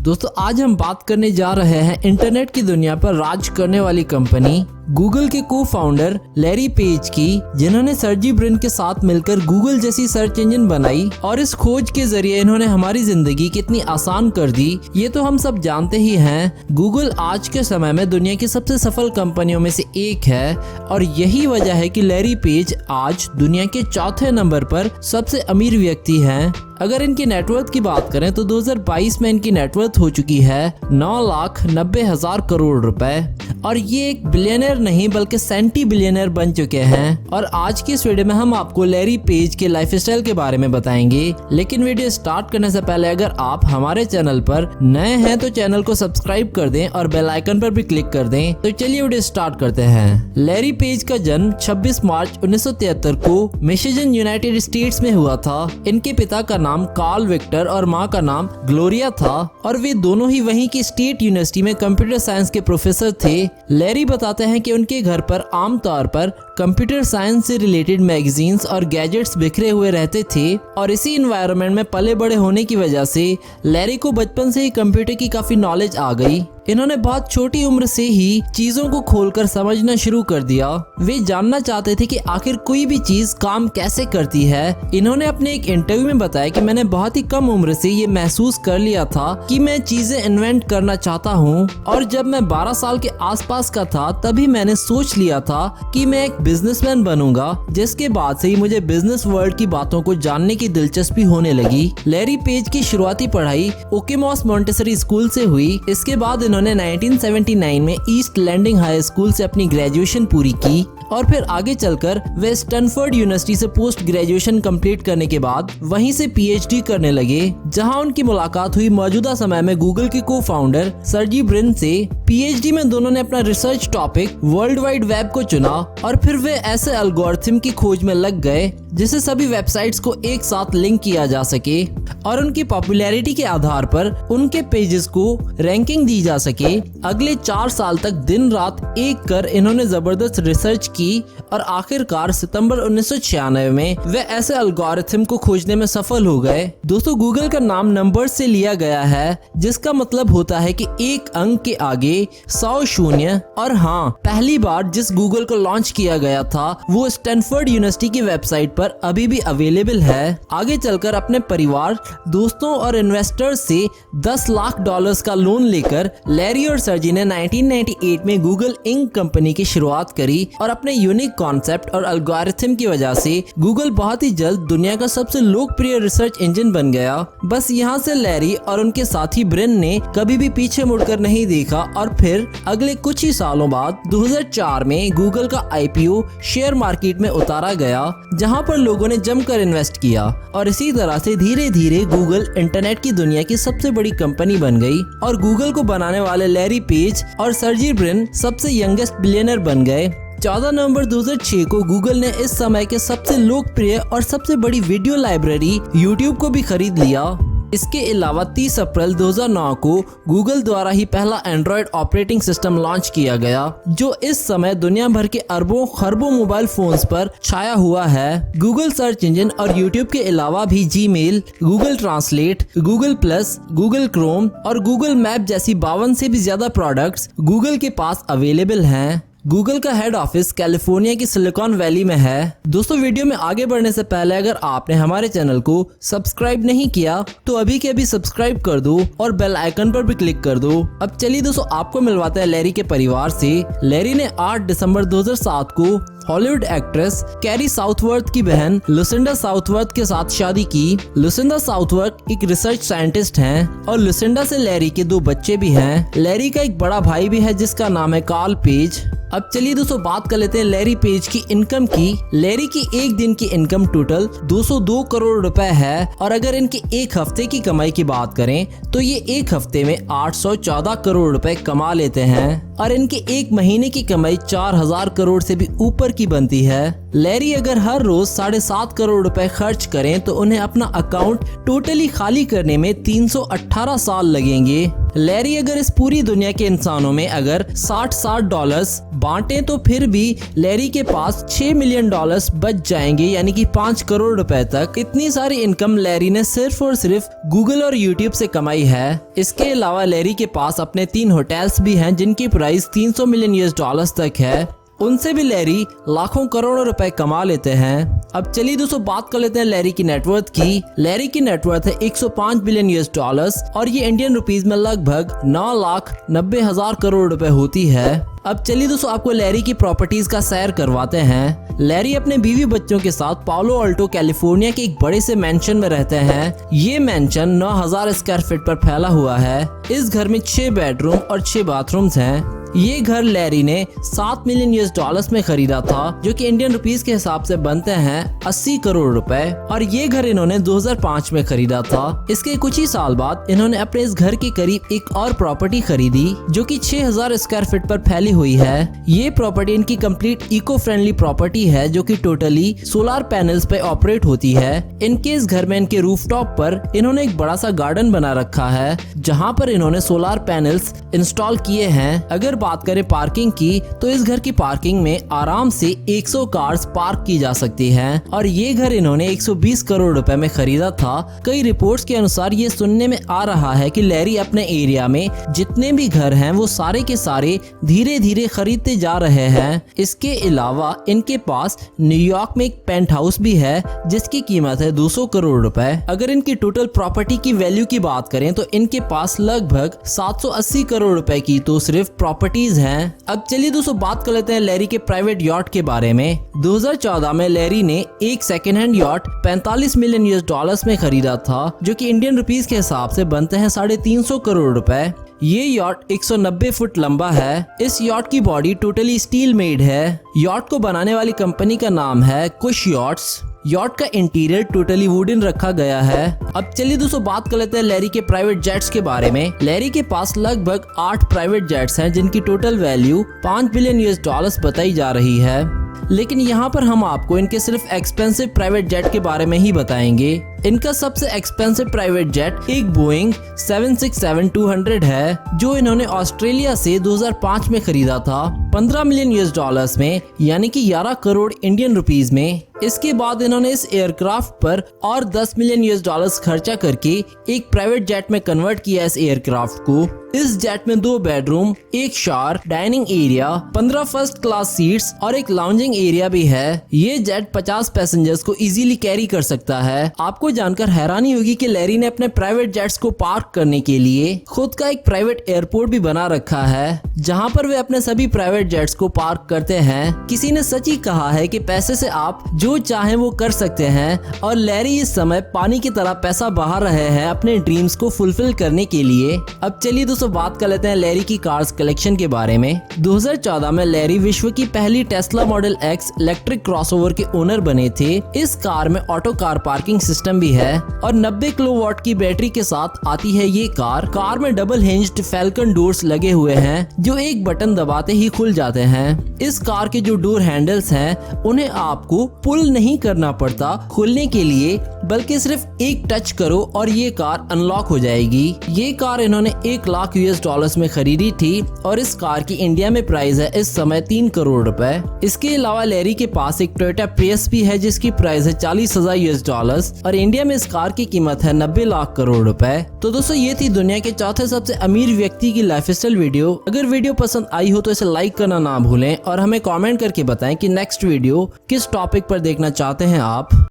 दोस्तों आज हम बात करने जा रहे हैं इंटरनेट की दुनिया पर राज करने वाली कंपनी गूगल के को फाउंडर लैरी पेज की, जिन्होंने सर्जी ब्रिन के साथ मिलकर गूगल जैसी सर्च इंजन बनाई और इस खोज के जरिए इन्होंने हमारी जिंदगी कितनी आसान कर दी ये तो हम सब जानते ही हैं। गूगल आज के समय में दुनिया की सबसे सफल कंपनियों में से एक है और यही वजह है कि लैरी पेज आज दुनिया के चौथे नंबर पर सबसे अमीर व्यक्ति हैं। अगर इनकी नेटवर्थ की बात करें तो 2022 में इनकी नेटवर्थ हो चुकी है 9,90,000 करोड़ रुपए और ये एक बिलियनर नहीं बल्कि सेंटी बिलियनर बन चुके हैं। और आज की इस वीडियो में हम आपको लैरी पेज के लाइफस्टाइल के बारे में बताएंगे। लेकिन वीडियो स्टार्ट करने से पहले अगर आप हमारे चैनल पर नए हैं तो चैनल को सब्सक्राइब कर दें और बेल आइकन पर भी क्लिक कर दें। तो चलिए वीडियो स्टार्ट करते हैं। लैरी पेज का जन्म 26 मार्च 1973 को मिशिगन यूनाइटेड स्टेट्स में हुआ था। इनके पिता का नाम कार्ल विक्टर और माँ का नाम ग्लोरिया था और वे दोनों ही वहीं की स्टेट यूनिवर्सिटी में कंप्यूटर साइंस के प्रोफेसर थे। लैरी बताते हैं कि उनके घर पर आमतौर पर कंप्यूटर साइंस से रिलेटेड मैगजीन्स और गैजेट्स बिखरे हुए रहते थे और इसी एनवायरनमेंट में पले बड़े होने की वजह से लैरी को बचपन से ही कंप्यूटर की काफी नॉलेज आ गई। इन्होंने बहुत छोटी उम्र से ही चीजों को खोलकर समझना शुरू कर दिया। वे जानना चाहते थे कि आखिर कोई भी चीज काम कैसे करती है। इन्होंने अपने एक इंटरव्यू में बताया कि मैंने बहुत ही कम उम्र से ये महसूस कर लिया था कि मैं चीजें इन्वेंट करना चाहता हूँ और जब मैं 12 साल के आसपास का था तभी मैंने सोच लिया था कि मैं एक बिजनेसमैन बनूंगा, जिसके बाद से ही मुझे बिजनेस वर्ल्ड की बातों को जानने की दिलचस्पी होने लगी। लैरी पेज की शुरुआती पढ़ाई ओकेमॉस मॉन्टेसरी स्कूल से हुई। इसके बाद इन्होंने 1979 में ईस्ट लैंडिंग हाई स्कूल से अपनी ग्रेजुएशन पूरी की और फिर आगे चलकर वे स्टैनफोर्ड यूनिवर्सिटी से पोस्ट ग्रेजुएशन कंप्लीट करने के बाद वहीं से पीएचडी करने लगे, जहां उनकी मुलाकात हुई मौजूदा समय में गूगल के को फाउंडर सर्जी ब्रिन से। पीएचडी में दोनों ने अपना research topic world wide web को चुना और फिर वे ऐसे एल्गोरिथम की खोज में लग गए जिससे सभी वेबसाइट्स को एक साथ लिंक किया जा सके और उनकी पॉपुलैरिटी के आधार पर उनके पेजेस को रैंकिंग दी जा सके। अगले 4 साल तक दिन रात एक कर इन्होंने जबरदस्त रिसर्च की और आखिरकार सितंबर 1996 में वे ऐसे एल्गोरिथम को खोजने में सफल हो गए। दोस्तों गूगल का नाम नंबर से लिया गया है, जिसका मतलब होता है कि एक अंक के आगे 100 शून्य। और हाँ, पहली बार जिस गूगल को लॉन्च किया गया था वो स्टैनफोर्ड यूनिवर्सिटी की वेबसाइट पर अभी भी अवेलेबल है। आगे चलकर अपने परिवार, दोस्तों और इन्वेस्टर्स से $10 लाख का लोन लेकर लैरी और सर्जी ने 1998 में गूगल इंक कंपनी की शुरुआत करी और अपने यूनिक कॉन्सेप्ट और एल्गोरिथम की वजह से गूगल बहुत ही जल्द दुनिया का सबसे लोकप्रिय रिसर्च इंजन बन गया। बस यहाँ से लैरी और उनके साथी ब्रिन ने कभी भी पीछे मुड़कर नहीं देखा और फिर अगले कुछ ही सालों बाद 2004 में गूगल का आईपीओ शेयर मार्केट में उतारा गया, जहाँ पर लोगों ने जमकर इन्वेस्ट किया और इसी तरह से धीरे धीरे गूगल इंटरनेट की दुनिया की सबसे बड़ी कंपनी बन गई और गूगल को बनाने वाले लैरी पेज और सर्जी ब्रिन सबसे यंगेस्ट बिलियनर बन गए। 14 नवंबर 2006 को गूगल ने इस समय के सबसे लोकप्रिय और सबसे बड़ी वीडियो लाइब्रेरी यूट्यूब को भी खरीद लिया। इसके अलावा 30 अप्रैल 2009 को गूगल द्वारा ही पहला एंड्रॉयड ऑपरेटिंग सिस्टम लॉन्च किया गया, जो इस समय दुनिया भर के अरबों खरबों मोबाइल फोन्स पर छाया हुआ है। गूगल सर्च इंजन और यूट्यूब के अलावा भी Gmail, Google translate, Google plus, Google Chrome और गूगल मैप जैसी 52 से भी ज्यादा प्रोडक्ट्स गूगल के पास अवेलेबल हैं। गूगल का हेड ऑफिस कैलिफोर्निया की सिलिकॉन वैली में है। दोस्तों वीडियो में आगे बढ़ने से पहले अगर आपने हमारे चैनल को सब्सक्राइब नहीं किया तो अभी के अभी सब्सक्राइब कर दो और बेल आइकन पर भी क्लिक कर दो। अब चलिए दोस्तों आपको मिलवाते हैं लैरी के परिवार से। लैरी ने 8 दिसंबर 2007 को हॉलीवुड एक्ट्रेस कैरी साउथवर्थ की बहन लुसिंडा साउथवर्थ के साथ शादी की। लुसिंडा साउथवर्थ एक रिसर्च साइंटिस्ट हैं और लुसिंडा से लैरी के 2 बच्चे भी हैं। लैरी का एक बड़ा भाई भी है जिसका नाम है कार्ल पेज। अब चलिए दोस्तों बात कर लेते हैं लैरी पेज की इनकम की। लैरी की एक दिन की इनकम टोटल 202 करोड़ रुपए है और अगर इनके एक हफ्ते की कमाई की बात करें तो ये एक हफ्ते में 814 करोड़ रुपए कमा लेते हैं और इनके एक महीने की कमाई 4000 करोड़ से भी ऊपर की बनती है। लैरी अगर हर रोज 7.5 करोड़ रुपए खर्च करें तो उन्हें अपना अकाउंट टोटली खाली करने में 318 साल लगेंगे। लैरी अगर इस पूरी दुनिया के इंसानों में अगर 60-60 डॉलर्स बांटे तो फिर भी लैरी के पास 6 मिलियन डॉलर्स बच जाएंगे, यानी कि 5 करोड़ रुपए तक। इतनी सारी इनकम लैरी ने सिर्फ और सिर्फ गूगल और यूट्यूब से कमाई है। इसके अलावा लैरी के पास अपने 3 होटल्स भी हैं जिनकी प्राइस 300 मिलियन यूएस डॉलर्स तक है। उनसे भी लैरी लाखों करोड़ों रुपए कमा लेते हैं। अब चलिए दोस्तों बात कर लेते हैं लैरी की नेटवर्थ की। लैरी की नेटवर्थ है 105 बिलियन यूएस डॉलर्स और ये इंडियन रुपीस में लगभग 9,90,000 करोड़ रुपए होती है। अब चलिए दोस्तों आपको लैरी की प्रॉपर्टीज का सैर करवाते हैं। लैरी अपने बीवी बच्चों के साथ पालो अल्टो कैलिफोर्निया के एक बड़े से मेंशन में रहते हैं। ये मेंशन 9,000 स्क्वायर फीट पर फैला हुआ है। इस घर में 6 बेडरूम और 6 बाथरूम्स हैं। ये घर लैरी ने 7 मिलियन यूएस डॉलर्स में खरीदा था, जो कि इंडियन रुपीस के हिसाब से बनते हैं 80 करोड़ रुपए। और ये घर इन्होंने 2005 में खरीदा था। इसके कुछ ही साल बाद इन्होंने अपने इस घर के करीब एक और प्रॉपर्टी खरीदी जो कि 6,000 स्क्वायर फीट पर फैली हुई है। ये प्रॉपर्टी इनकी कंप्लीट इको फ्रेंडली प्रॉपर्टी है जो कि टोटली सोलर पैनल्स पे ऑपरेट होती है। इनके इस घर में इनके रूफटॉप पर इन्होंने एक बड़ा सा गार्डन बना रखा है जहाँ पर इन्होंने सोलर पैनल्स इंस्टॉल किए हैं। अगर बात करें पार्किंग की तो इस घर की पार्किंग में आराम से 100 कार्स पार्क की जा सकती हैं। और ये घर इन्होंने 120 करोड़ रुपए में खरीदा था। कई रिपोर्ट्स के अनुसार ये सुनने में आ रहा है कि लैरी अपने एरिया में जितने भी घर हैं वो सारे के सारे धीरे धीरे खरीदते जा रहे हैं। इसके अलावा इनके पास न्यूयॉर्क में एक पेंट हाउस भी है जिसकी कीमत है 200 करोड़ रुपए। अगर इनकी टोटल प्रॉपर्टी की वैल्यू की बात करें तो इनके पास लगभग 780 करोड़ रुपए की तो सिर्फ प्रॉपर्टीज हैं। अब चलिए दोस्तों बात कर लेते हैं लैरी के प्राइवेट यॉट के बारे में। 2014 में लैरी ने एक second hand yacht 45 million US dollars में खरीदा था जो कि इंडियन रुपीस के हिसाब से बनते हैं 350 करोड़ रुपए। ये यॉट 190 फुट लंबा है। इस यॉट की बॉडी टोटली स्टील मेड है। यॉट को बनाने वाली कंपनी का नाम है कुश यॉट्स। यॉट का इंटीरियर टोटली वुडन रखा गया है। अब चलिए दोस्तों बात कर लेते हैं लैरी के प्राइवेट जेट्स के बारे में। लैरी के पास लगभग 8 प्राइवेट जेट्स हैं जिनकी total value 5 billion US dollars बताई जा रही है। लेकिन यहाँ पर हम आपको इनके सिर्फ एक्सपेंसिव प्राइवेट जेट के बारे में ही बताएंगे। इनका सबसे एक्सपेंसिव प्राइवेट जेट एक बोइंग 767-200 है जो इन्होंने ऑस्ट्रेलिया से 2005 में खरीदा था 15 मिलियन यूएस डॉलर्स में, यानी कि 11 करोड़ इंडियन रुपीस में। इसके बाद इन्होंने इस एयरक्राफ्ट पर और 10 मिलियन यूएस डॉलर्स खर्चा करके एक प्राइवेट जेट में कन्वर्ट किया इस एयरक्राफ्ट को। इस जेट में 2 बेडरूम, एक shower, dining area, 15 first class seats और एक लाउंजिंग एरिया भी है। ये जेट 50 पैसेंजर्स को इजीली कैरी कर सकता है। आपको जानकर हैरानी होगी कि लैरी ने अपने प्राइवेट जेट्स को पार्क करने के लिए खुद का एक प्राइवेट एयरपोर्ट भी बना रखा है जहां पर वे अपने सभी प्राइवेट जेट्स को पार्क करते हैं। किसी ने सच ही कहा है कि पैसे से आप जो चाहें वो कर सकते हैं और लैरी इस समय पानी की तरह पैसा बहा रहे हैं अपने ड्रीम्स को फुलफिल करने के लिए। अब चलिए दोस्तों बात कर लेते हैं लैरी की कार्स कलेक्शन के बारे में। 2014 में लैरी विश्व की पहली Tesla model x electric crossover के ओनर बने थे। इस कार में ऑटो कार पार्किंग सिस्टम भी है और 90 किलोवाट की बैटरी के साथ आती है ये कार में डबल हिंज्ड फैल्कन डोर्स लगे हुए हैं जो एक बटन दबाते ही खुल जाते हैं। इस कार के जो डोर हैंडल्स हैं उन्हें आपको पुल नहीं करना पड़ता खुलने के लिए, बल्कि सिर्फ एक टच करो और ये कार अनलॉक हो जाएगी। ये कार इन्होंने 1 लाख यूएस डॉलर्स में खरीदी थी और इस कार की इंडिया में प्राइस है इस समय 3 करोड़ रुपए। इसके अलावा लैरी के पास एक टोयोटा प्रियस भी है जिसकी प्राइस है 40,000 यूएस डॉलर्स और इंडिया में इस कार की कीमत है 90 लाख करोड़ रुपए। तो दोस्तों ये थी दुनिया के चौथे सबसे अमीर व्यक्ति की लाइफस्टाइल वीडियो। अगर वीडियो पसंद आई हो तो इसे लाइक करना ना भूलें और हमें कमेंट करके बताएं कि नेक्स्ट वीडियो किस टॉपिक पर देखना चाहते हैं आप।